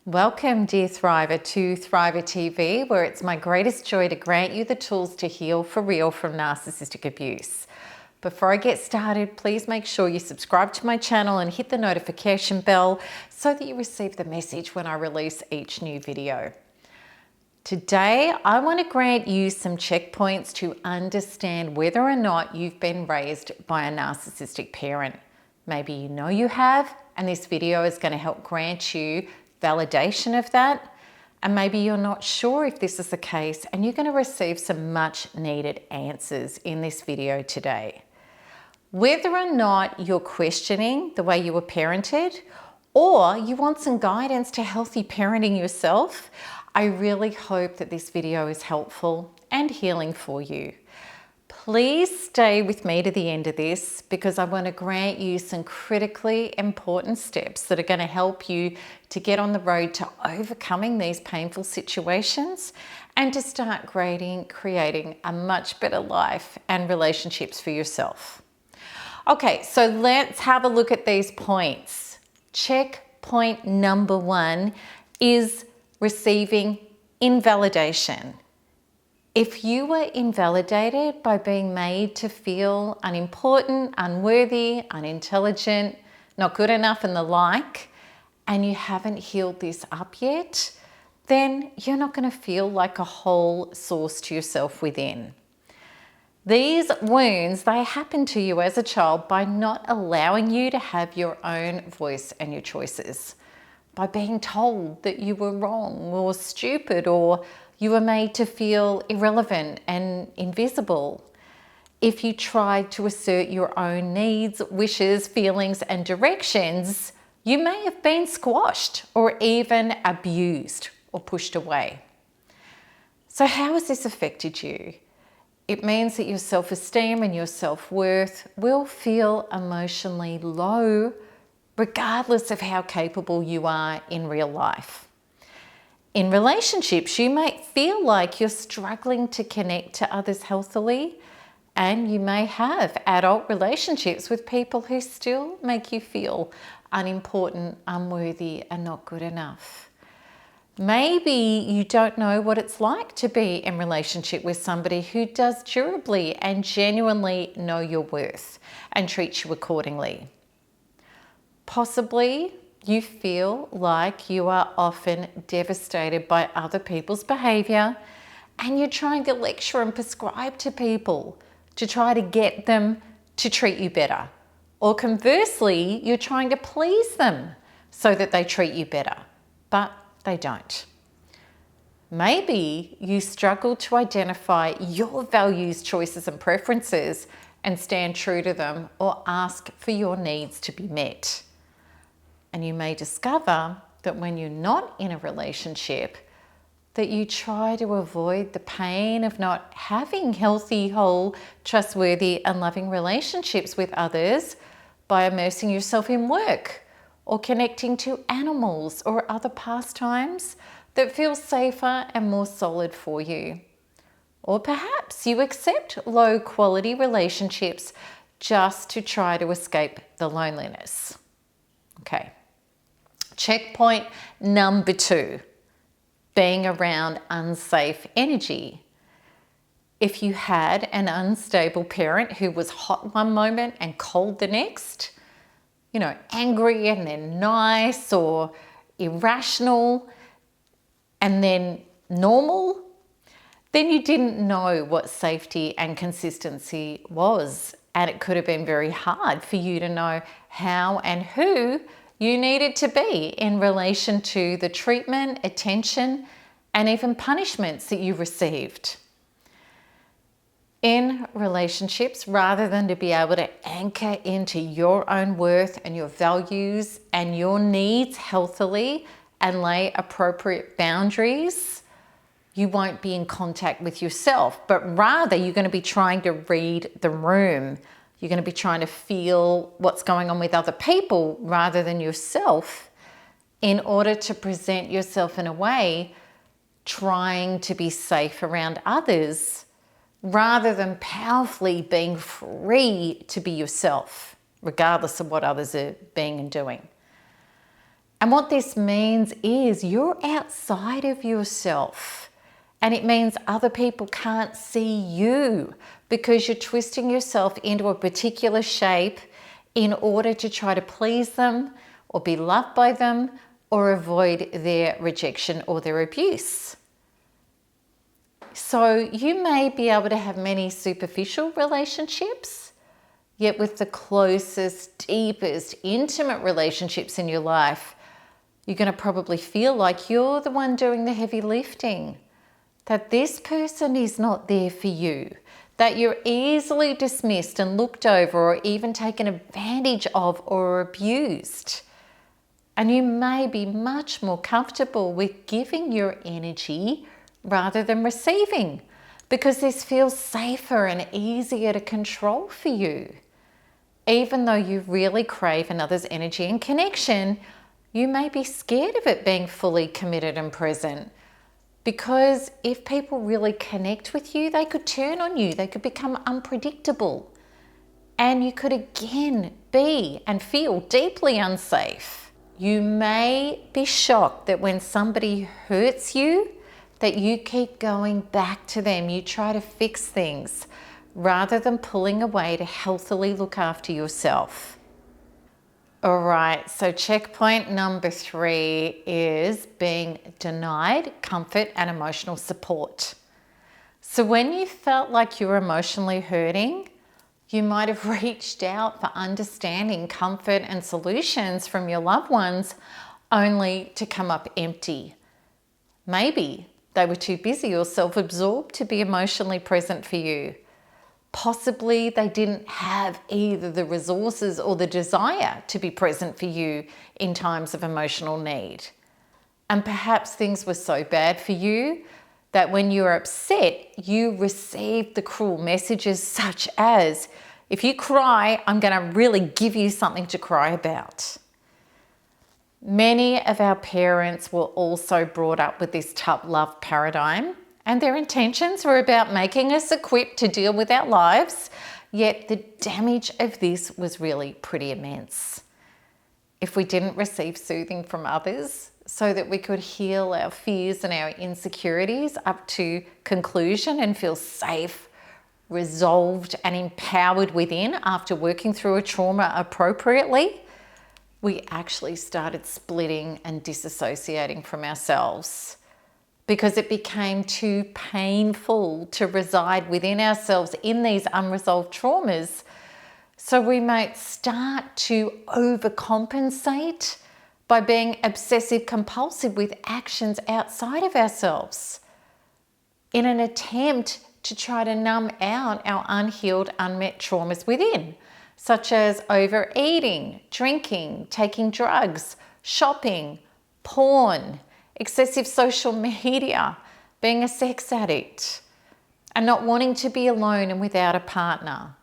Welcome, dear Thriver, to Thriver TV, where it's my greatest joy to grant you the tools to heal for real from narcissistic abuse. Before I get started, please make sure you subscribe to my channel and hit the notification bell so that you receive the message when I release each new video. Today, I want to grant you some checkpoints to understand whether or not you've been raised by a narcissistic parent. Maybe you know you have, and this video is going to help grant you validation of that. And maybe you're not sure if this is the case, and you're going to receive some much needed answers in this video today. Whether or not you're questioning the way you were parented, or you want some guidance to healthy parenting yourself, I really hope that this video is helpful and healing for you. Please stay with me to the end of this because I want to grant you some critically important steps that are going to help you to get on the road to overcoming these painful situations and to start creating a much better life and relationships for yourself. Okay, so let's have a look at these points. Checkpoint number 1 is receiving invalidation. If you were invalidated by being made to feel unimportant, unworthy, unintelligent, not good enough and the like, and you haven't healed this up yet, then you're not going to feel like a whole source to yourself within. These wounds, they happen to you as a child by not allowing you to have your own voice and your choices, by being told that you were wrong or stupid, or you were made to feel irrelevant and invisible. If you tried to assert your own needs, wishes, feelings, and directions, you may have been squashed or even abused or pushed away. So how has this affected you? It means that your self-esteem and your self-worth will feel emotionally low, regardless of how capable you are in real life. In relationships, you might feel like you're struggling to connect to others healthily, and you may have adult relationships with people who still make you feel unimportant, unworthy, and not good enough. Maybe you don't know what it's like to be in relationship with somebody who does durably and genuinely know your worth and treats you accordingly. Possibly you feel like you are often devastated by other people's behavior, and you're trying to lecture and prescribe to people to try to get them to treat you better. Or conversely, you're trying to please them so that they treat you better, but they don't. Maybe you struggle to identify your values, choices, and preferences and stand true to them, or ask for your needs to be met. And you may discover that when you're not in a relationship, that you try to avoid the pain of not having healthy, whole, trustworthy, and loving relationships with others by immersing yourself in work or connecting to animals or other pastimes that feel safer and more solid for you. Or perhaps you accept low-quality relationships just to try to escape the loneliness. Okay. Checkpoint number 2, being around unsafe energy. If you had an unstable parent who was hot one moment and cold the next, angry and then nice, or irrational and then normal, then you didn't know what safety and consistency was. And it could have been very hard for you to know how and who you needed to be in relation to the treatment, attention, and even punishments that you received. In relationships, rather than to be able to anchor into your own worth and your values and your needs healthily and lay appropriate boundaries, you won't be in contact with yourself, but rather you're going to be trying to read the room. You're going to be trying to feel what's going on with other people rather than yourself, in order to present yourself in a way trying to be safe around others, rather than powerfully being free to be yourself, regardless of what others are being and doing. And what this means is you're outside of yourself. And it means other people can't see you because you're twisting yourself into a particular shape in order to try to please them or be loved by them or avoid their rejection or their abuse. So you may be able to have many superficial relationships, yet with the closest, deepest, intimate relationships in your life, you're going to probably feel like you're the one doing the heavy lifting, that this person is not there for you, that you're easily dismissed and looked over or even taken advantage of or abused. And you may be much more comfortable with giving your energy rather than receiving, because this feels safer and easier to control for you. Even though you really crave another's energy and connection, you may be scared of it being fully committed and present. Because if people really connect with you, they could turn on you, they could become unpredictable. And you could again be and feel deeply unsafe. You may be shocked that when somebody hurts you, that you keep going back to them. You try to fix things rather than pulling away to healthily look after yourself. All right, so checkpoint number 3 is being denied comfort and emotional support. So when you felt like you were emotionally hurting, you might have reached out for understanding, comfort, and solutions from your loved ones only to come up empty. Maybe they were too busy or self-absorbed to be emotionally present for you. Possibly they didn't have either the resources or the desire to be present for you in times of emotional need. And perhaps things were so bad for you that when you were upset, you received the cruel messages such as, if you cry, I'm going to really give you something to cry about. Many of our parents were also brought up with this tough love paradigm, and their intentions were about making us equipped to deal with our lives, yet the damage of this was really pretty immense. If we didn't receive soothing from others so that we could heal our fears and our insecurities up to conclusion and feel safe, resolved and empowered within after working through a trauma appropriately, we actually started splitting and disassociating from ourselves, because it became too painful to reside within ourselves in these unresolved traumas. So we might start to overcompensate by being obsessive compulsive with actions outside of ourselves in an attempt to try to numb out our unhealed, unmet traumas within, such as overeating, drinking, taking drugs, shopping, porn, excessive social media, being a sex addict, and not wanting to be alone and without a partner.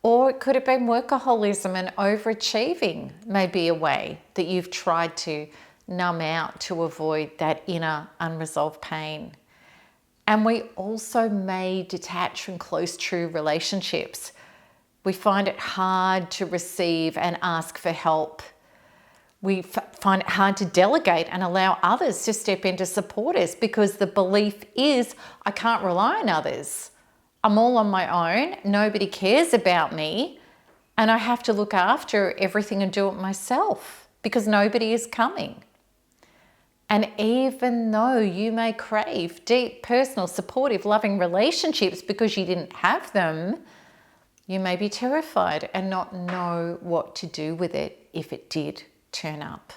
Or it could have been workaholism and overachieving may be a way that you've tried to numb out to avoid that inner unresolved pain. And we also may detach from close, true relationships. We find it hard to receive and ask for help. We find it hard to delegate and allow others to step in to support us, because the belief is, I can't rely on others. I'm all on my own. Nobody cares about me. And I have to look after everything and do it myself because nobody is coming. And even though you may crave deep, personal, supportive, loving relationships because you didn't have them, you may be terrified and not know what to do with it if it did turn up.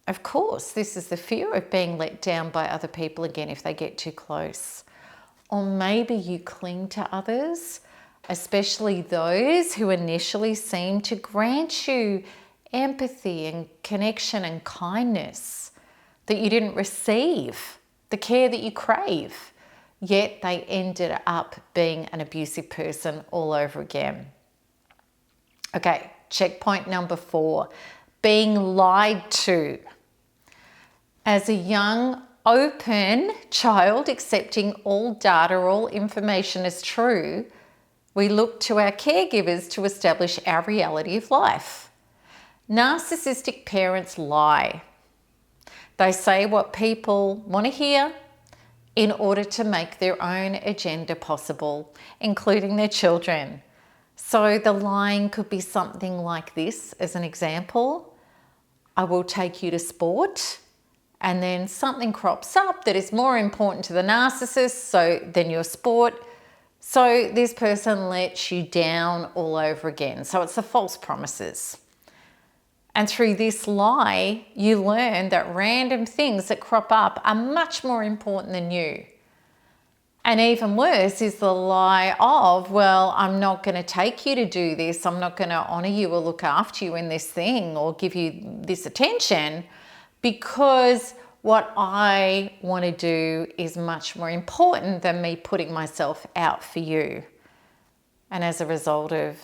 Of course, this is the fear of being let down by other people again if they get too close. Or maybe you cling to others, especially those who initially seem to grant you empathy and connection and kindness that you didn't receive, the care that you crave, yet they ended up being an abusive person all over again. Okay, checkpoint number 4. Being lied to. As a young, open child accepting all data, all information as true, we look to our caregivers to establish our reality of life. Narcissistic parents lie. They say what people want to hear in order to make their own agenda possible, including their children. So the lying could be something like this as an example. I will take you to sport, and then something crops up that is more important to the narcissist than your sport. So this person lets you down all over again. So it's the false promises. And through this lie, you learn that random things that crop up are much more important than you. And even worse is the lie of, well, I'm not going to take you to do this. I'm not going to honor you or look after you in this thing or give you this attention because what I want to do is much more important than me putting myself out for you. And as a result of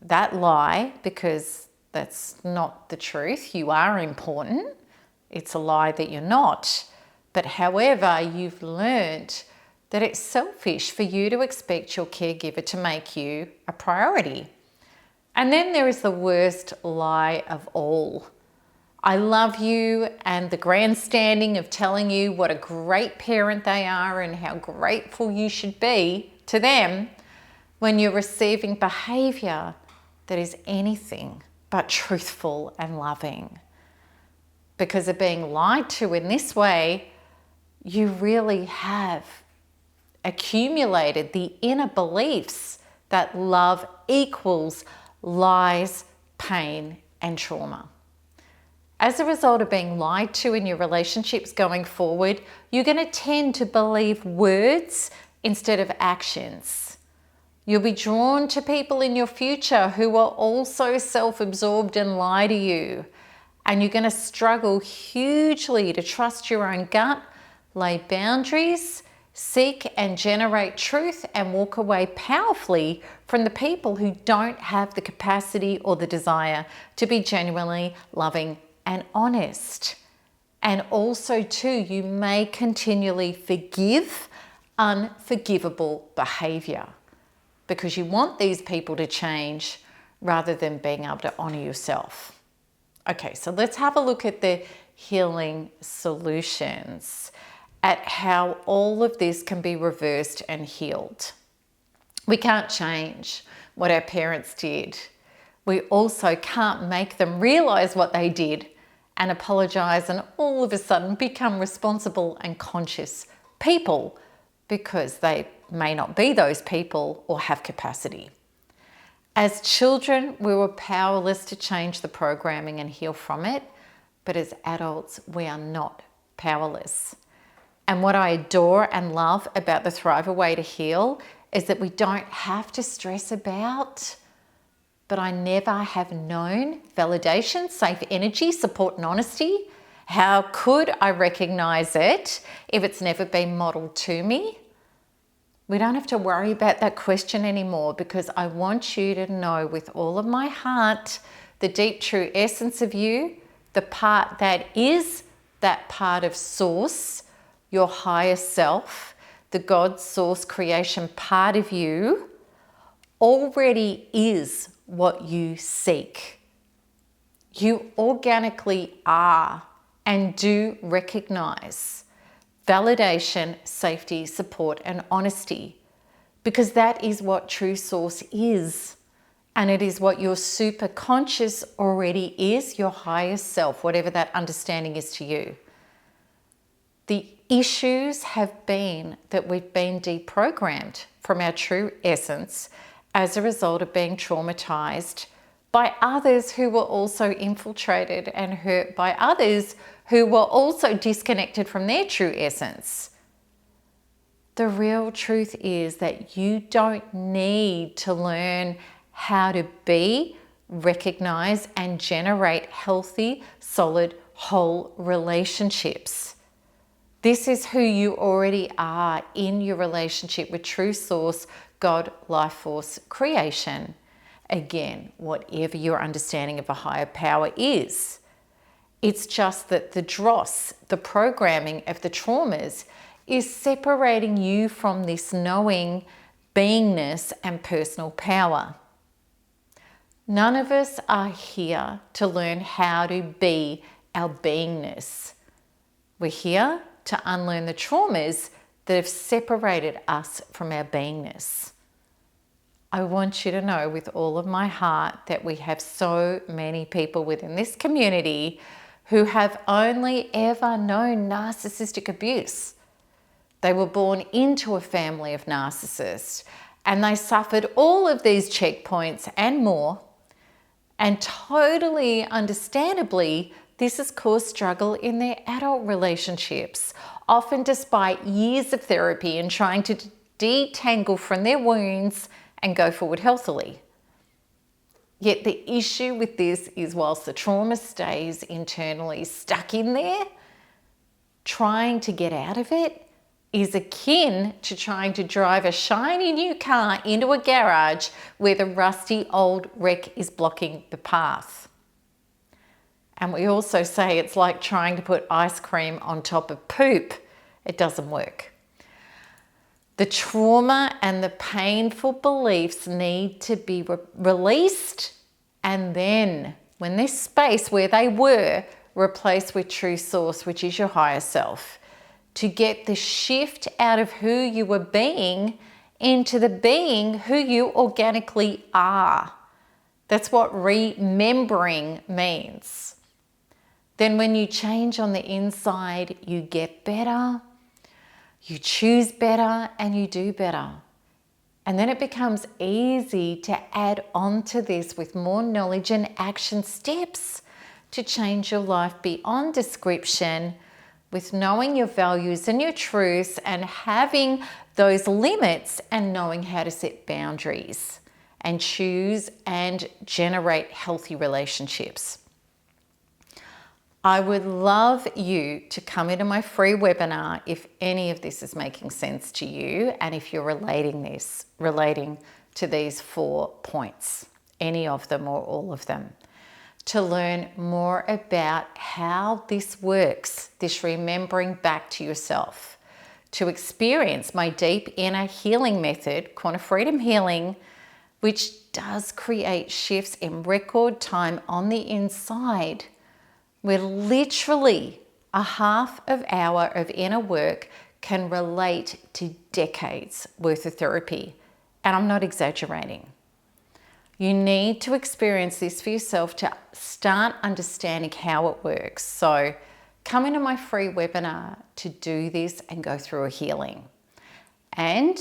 that lie, because that's not the truth, you are important. It's a lie that you're not. But however, you've learned that it's selfish for you to expect your caregiver to make you a priority. And then there is the worst lie of all. I love you, and the grandstanding of telling you what a great parent they are and how grateful you should be to them when you're receiving behavior that is anything but truthful and loving. Because of being lied to in this way, you really have accumulated the inner beliefs that love equals lies, pain, and trauma. As a result of being lied to in your relationships going forward, you're going to tend to believe words instead of actions. You'll be drawn to people in your future who are also self-absorbed and lie to you. And you're going to struggle hugely to trust your own gut, lay boundaries, seek and generate truth, and walk away powerfully from the people who don't have the capacity or the desire to be genuinely loving and honest. And also too, you may continually forgive unforgivable behavior because you want these people to change rather than being able to honor yourself. Okay, so let's have a look at the healing solutions, at how all of this can be reversed and healed. We can't change what our parents did. We also can't make them realize what they did and apologize and all of a sudden become responsible and conscious people because they may not be those people or have capacity. As children, we were powerless to change the programming and heal from it, but as adults, we are not powerless. And what I adore and love about the Thriver Way to Heal is that we don't have to stress about, but I never have known validation, safe energy, support and honesty. How could I recognize it if it's never been modeled to me? We don't have to worry about that question anymore because I want you to know with all of my heart the deep true essence of you, the part that is that part of source, your higher self, the God source creation part of you already is what you seek. You organically are and do recognize validation, safety, support, and honesty because that is what true source is. And it is what your super conscious already is, your highest self, whatever that understanding is to you. The issues have been that we've been deprogrammed from our true essence as a result of being traumatized by others who were also infiltrated and hurt by others who were also disconnected from their true essence. The real truth is that you don't need to learn how to be, recognize, and generate healthy, solid, whole relationships. This is who you already are in your relationship with true source, God, life force, creation. Again, whatever your understanding of a higher power is. It's just that the dross, the programming of the traumas, is separating you from this knowing, beingness, and personal power. None of us are here to learn how to be our beingness. We're here to unlearn the traumas that have separated us from our beingness. I want you to know with all of my heart that we have so many people within this community who have only ever known narcissistic abuse. They were born into a family of narcissists and they suffered all of these checkpoints and more. And totally understandably, this has caused struggle in their adult relationships, often despite years of therapy and trying to detangle from their wounds and go forward healthily. Yet the issue with this is whilst the trauma stays internally stuck in there, trying to get out of it is akin to trying to drive a shiny new car into a garage where the rusty old wreck is blocking the path. And we also say it's like trying to put ice cream on top of poop. It doesn't work. The trauma and the painful beliefs need to be released, and then when this space where they were, replaced with true source, which is your higher self, to get the shift out of who you were being into the being who you organically are. That's what remembering means. Then when you change on the inside, you get better, you choose better, and you do better. And then it becomes easy to add on to this with more knowledge and action steps to change your life beyond description, with knowing your values and your truths and having those limits and knowing how to set boundaries and choose and generate healthy relationships. I would love you to come into my free webinar if any of this is making sense to you and if you're relating to these 4 points, any of them or all of them, to learn more about how this works, this remembering back to yourself, to experience my deep inner healing method, Quantum Freedom Healing, which does create shifts in record time on the inside, where literally a half of hour of inner work can relate to decades worth of therapy. And I'm not exaggerating. You need to experience this for yourself to start understanding how it works. So come into my free webinar to do this and go through a healing. And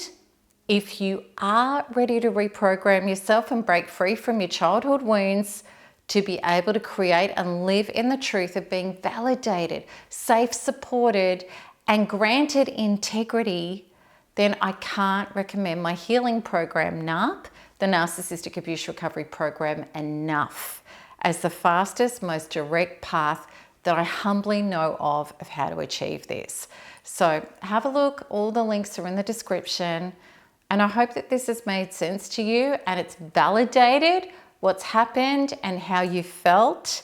if you are ready to reprogram yourself and break free from your childhood wounds to be able to create and live in the truth of being validated, safe, supported, and granted integrity, then I can't recommend my healing program, NARP, the Narcissistic Abuse Recovery Program, enough as the fastest, most direct path that I humbly know of how to achieve this. So have a look, all the links are in the description, and I hope that this has made sense to you and it's validated what's happened and how you felt.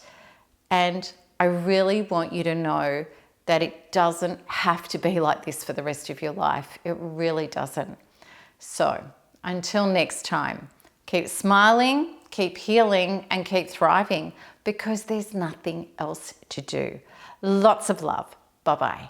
And I really want you to know that it doesn't have to be like this for the rest of your life. It really doesn't. So until next time, keep smiling, keep healing, and keep thriving, because there's nothing else to do. Lots of love. Bye-bye.